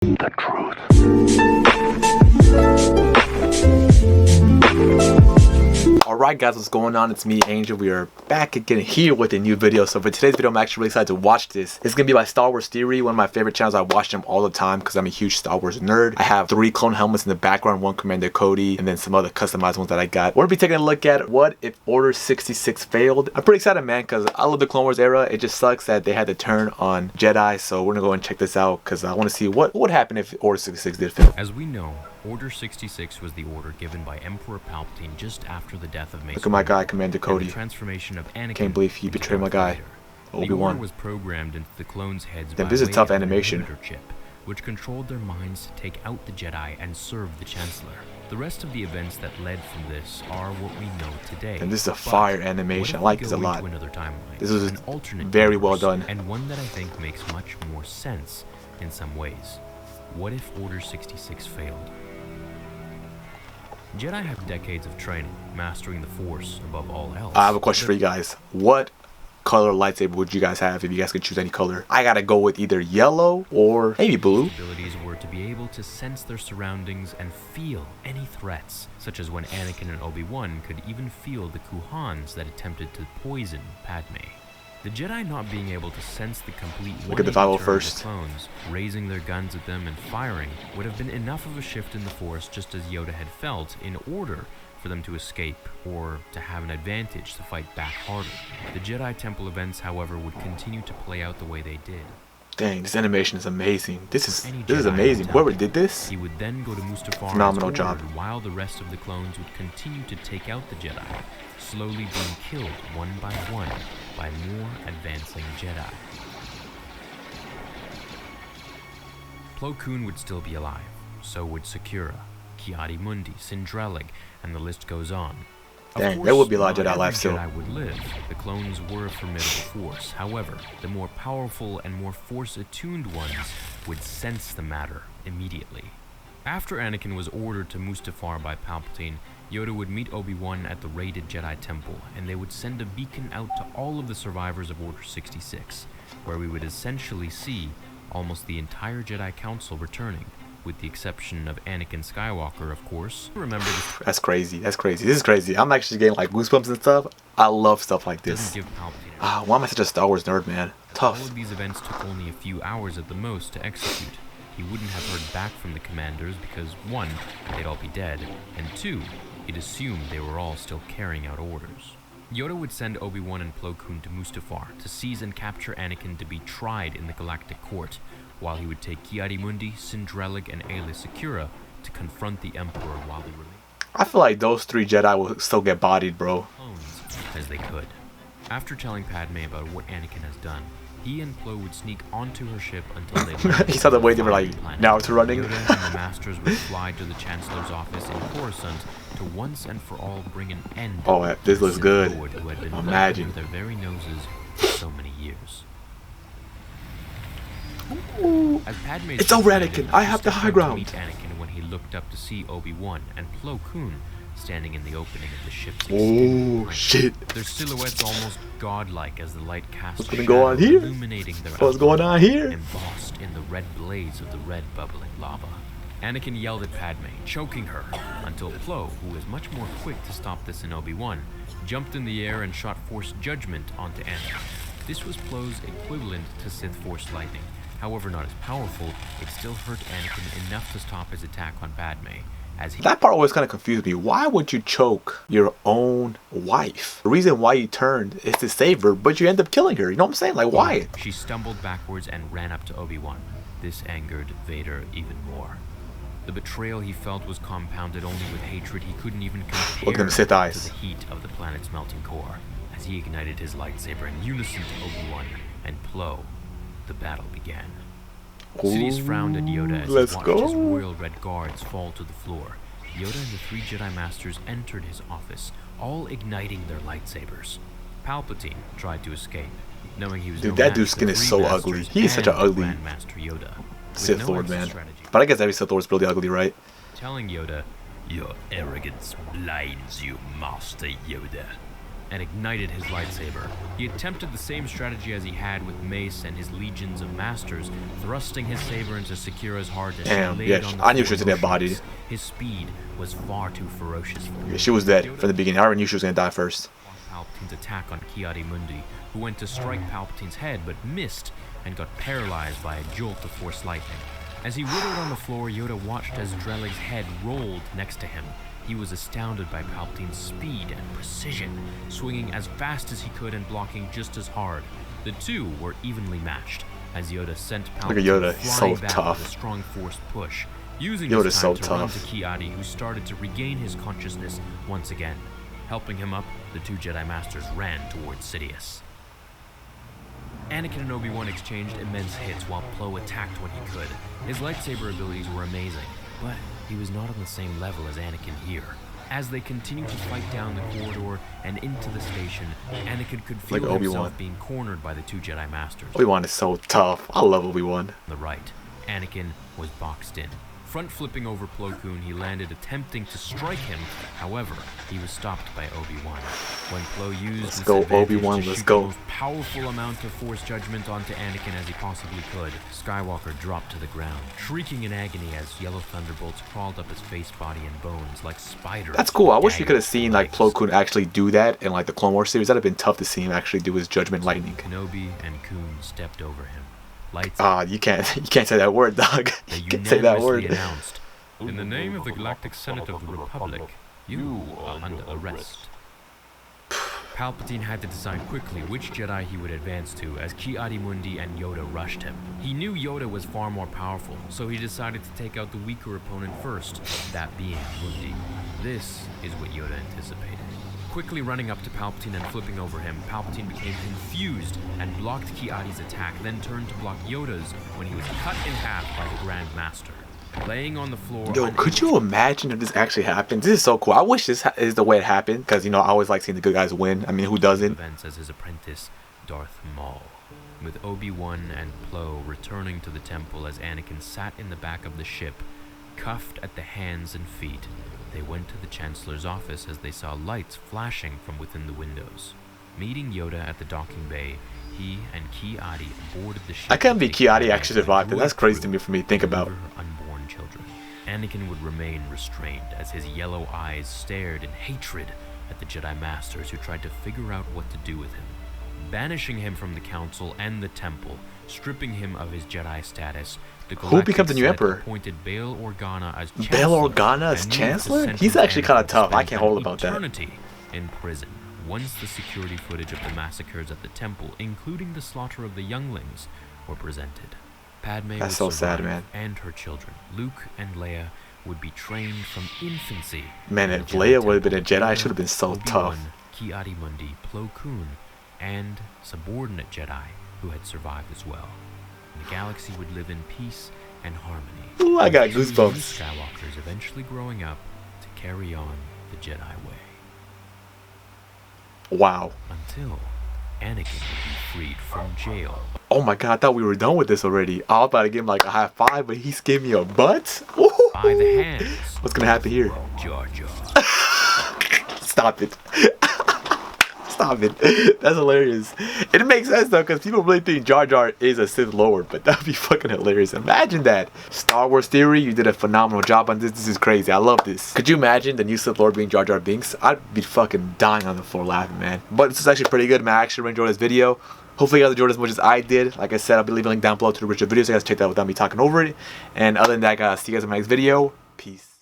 The truth. Alright guys, what's going on? It's me, Angel. We are back again here with a new video. So for today's video, I'm actually really excited to watch this. It's going to be by Star Wars Theory, one of my favorite channels. I watch them all the time because I'm a huge Star Wars nerd. I have 3 clone helmets in the background, 1 Commander Cody, and then some other customized ones that I got. We're going to be taking a look at what if Order 66 failed. I'm pretty excited, man, because I love the Clone Wars era. It just sucks that they had to turn on Jedi. So we're going to go and check this out because I want to see what would happen if Order 66 did fail. As we know, Order 66 was the order given by Emperor Palpatine just after the death of Mace. Look at my guy, Commander Cody. The transformation of Anakin. Can't believe he betrayed my guy, Obi-Wan. The order was programmed into the clones' heads by this is way tough of an animation. inhibitor chip, which controlled their minds to take out the Jedi and serve the Chancellor. The rest of the events that led from this are what we know today. And this is a fire animation. I like this a lot. This is an alternate very well done. And one that I think makes much more sense in some ways. What if Order 66 failed? Jedi have decades of training, mastering the Force above all else. I have a question for you guys. What color lightsaber would you guys have if you guys could choose any color? I gotta go with either yellow or maybe blue. Abilities were to be able to sense their surroundings and feel any threats, such as when Anakin and Obi-Wan could even feel the Kuhans that attempted to poison Padme. The Jedi not being able to sense the complete Look at the 501st. clones, raising their guns at them and firing, would have been enough of a shift in the Force, just as Yoda had felt, in order for them to escape or to have an advantage to fight back harder. The Jedi Temple events, however, would continue to play out the way they did. Dang, this animation is amazing. This is amazing. Whoever did this, he would then go to Mustafar, phenomenal job. While the rest of the clones would continue to take out the Jedi, slowly being killed one by one by more advancing Jedi. Plo Koon would still be alive, so would Sakura, Ki-Adi-Mundi, Sindralig, and the list goes on. Dang, there would be a lot of Jedi alive still. Jedi would live. The clones were a formidable force. However, the more powerful and more force-attuned ones would sense the matter immediately. After Anakin was ordered to Mustafar by Palpatine, Yoda would meet Obi-Wan at the raided Jedi Temple, and they would send a beacon out to all of the survivors of Order 66, where we would essentially see almost the entire Jedi Council returning, with the exception of Anakin Skywalker, of course. Remember this. That's crazy. That's crazy. This is crazy. I'm actually getting like goosebumps and stuff. I love stuff like this. Why am I such a Star Wars nerd, man? Tough. All of these events took only a few hours at the most to execute. He wouldn't have heard back from the commanders because 1, they'd all be dead, and 2, he'd assumed they were all still carrying out orders. Yoda would send Obi-Wan and Plo Koon to Mustafar to seize and capture Anakin to be tried in the Galactic Court, while he would take Ki-Adi-Mundi, Sindralig, and Aayla Secura to confront the Emperor while they remained. I feel like those 3 Jedi will still get bodied, bro. Clones as they could. After telling Padme about what Anakin has done, he and Plo would sneak onto her ship until they he saw the way they were like, now it's running. Yoda and the Masters would fly to the Chancellor's office in Coruscant to once and for all bring an end to this looks good. Who had been Imagine. with their very noses for so many years. Ooh. It's over, Anakin. I have the high ground. Meet Anakin when he looked up to see Obi-Wan and Plo Koon standing in the opening of the ship's oh shit! Their silhouettes almost godlike as the light cast what's going on here? Illuminating their what's going on here? Embossed in the red blaze of the red bubbling lava. Anakin yelled at Padme, choking her, until Plo, who was much more quick to stop this than Obi-Wan, jumped in the air and shot Force Judgment onto Anakin. This was Plo's equivalent to Sith Force Lightning. However, not as powerful, it still hurt Anakin enough to stop his attack on Padme. That part always kind of confused me. Why would you choke your own wife? The reason why you turned is to save her, but you end up killing her. You know what I'm saying? Like, why? She stumbled backwards and ran up to Obi-Wan. This angered Vader even more. The betrayal he felt was compounded only with hatred he couldn't even compare to the heat of the planet's melting core. As he ignited his lightsaber in unison to Obi-Wan and Plo, the battle began. Sidious frowned at Yoda as he watched his royal red guards fall to the floor. Yoda and the 3 Jedi Masters entered his office, all igniting their lightsabers. Palpatine tried to escape, knowing he was that dude's skin is so ugly. He is such an ugly Yoda, Sith Lord, man. But I guess every Sith Lord is really ugly, right? Telling Yoda, "Your arrogance blinds you, Master Yoda." and ignited his lightsaber. He attempted the same strategy as he had with Mace and his legions of masters, thrusting his saber into Sakura's heart as she laid on the I knew she was in that body. His speed was far too ferocious for him. Yeah, she was dead from the beginning. I already knew she was gonna die first. Palpatine's attack on Ki-Adi-Mundi, who went to strike Palpatine's head but missed and got paralyzed by a jolt of Force lightning. As he writhed on the floor, Yoda watched as Drellig's head rolled next to him. He was astounded by Palpatine's speed and precision, swinging as fast as he could and blocking just as hard. The two were evenly matched, as Yoda sent Palpatine flying back with a strong Force push, using his time to run to Ki-Adi, who started to regain his consciousness once again. Helping him up, the two Jedi Masters ran towards Sidious. Anakin and Obi-Wan exchanged immense hits while Plo attacked when he could. His lightsaber abilities were amazing, but he was not on the same level as Anakin here. As they continued to fight down the corridor and into the station, Anakin could feel himself being cornered by the two Jedi Masters. Obi-Wan is so tough. I love Obi-Wan. On the right, Anakin was boxed in. Front flipping over Plo Koon, he landed attempting to strike him. However, he was stopped by Obi-Wan. When Plo used this advantage to shoot the most powerful amount of Force judgment onto Anakin as he possibly could, Skywalker dropped to the ground, shrieking in agony as yellow thunderbolts crawled up his face, body, and bones like spiders. That's cool. I wish we could have seen like Plo Koon actually do that in like the Clone Wars series. That'd have been tough to see him actually do his judgment lightning. Kenobi and Koon stepped over him. You can't say that word, dog. You can't say that word. Announced, in the name of the Galactic Senate of the Republic, you are under arrest. Palpatine had to decide quickly which Jedi he would advance to as Ki-Adi-Mundi and Yoda rushed him. He knew Yoda was far more powerful, so he decided to take out the weaker opponent first, that being Mundi. This is what Yoda anticipated. Quickly running up to Palpatine and flipping over him, Palpatine became confused and blocked Ki-Adi's attack, then turned to block Yoda's when he was cut in half by the Grand Master. Laying on the floor... Yo, could you imagine if this actually happened? This is so cool. I wish this is the way it happened, because, you know, I always like seeing the good guys win. I mean, who doesn't? Events as his apprentice, Darth Maul. With Obi-Wan and Plo returning to the temple as Anakin sat in the back of the ship, cuffed at the hands and feet, they went to the Chancellor's office as they saw lights flashing from within the windows. Meeting Yoda at the docking bay, he and Ki-Adi boarded the ship. I can't believe Ki-Adi actually survived it. That's crazy to me for me to think about. Unborn children. Anakin would remain restrained as his yellow eyes stared in hatred at the Jedi Masters who tried to figure out what to do with him. Banishing him from the Council and the Temple, stripping him of his Jedi status, who becomes the new Emperor? Appointed Bail Organa as Chancellor. Bail Organa as Chancellor? He's actually kind of tough. I can't hold about that. In prison. Once the security footage of the massacres at the temple, including the slaughter of the younglings, were presented. Padme That's so sad, man. And her children, Luke and Leia, would be trained from infancy. Man, if Leia would have been a Jedi, it should have been so tough. Ki-Adi-Mundi, Plo Koon, and subordinate Jedi who had survived as well. The galaxy would live in peace and harmony. Ooh, I got goosebumps. Skywalkers eventually growing up to carry on the Jedi way. Wow. Until Anakin would be freed from jail. Oh my god, I thought we were done with this already. I was about to give him like a high five, but he's giving me a butt? Ooh. By the hands. What's gonna happen here? Jar Jar. Stop it. Stop it. That's hilarious. It makes sense though, because people really think Jar Jar is a Sith Lord, but that'd be fucking hilarious. Imagine that. Star Wars Theory, you did a phenomenal job on this. This is crazy. I love this. Could you imagine the new Sith Lord being Jar Jar Binks? I'd be fucking dying on the floor laughing, man. But this is actually pretty good, man. I actually enjoyed this video. Hopefully you guys enjoyed as much as I did. Like I said, I'll be leaving a link down below to the original video, so you guys check that out without me talking over it. And other than that, guys, see you guys in my next video. Peace.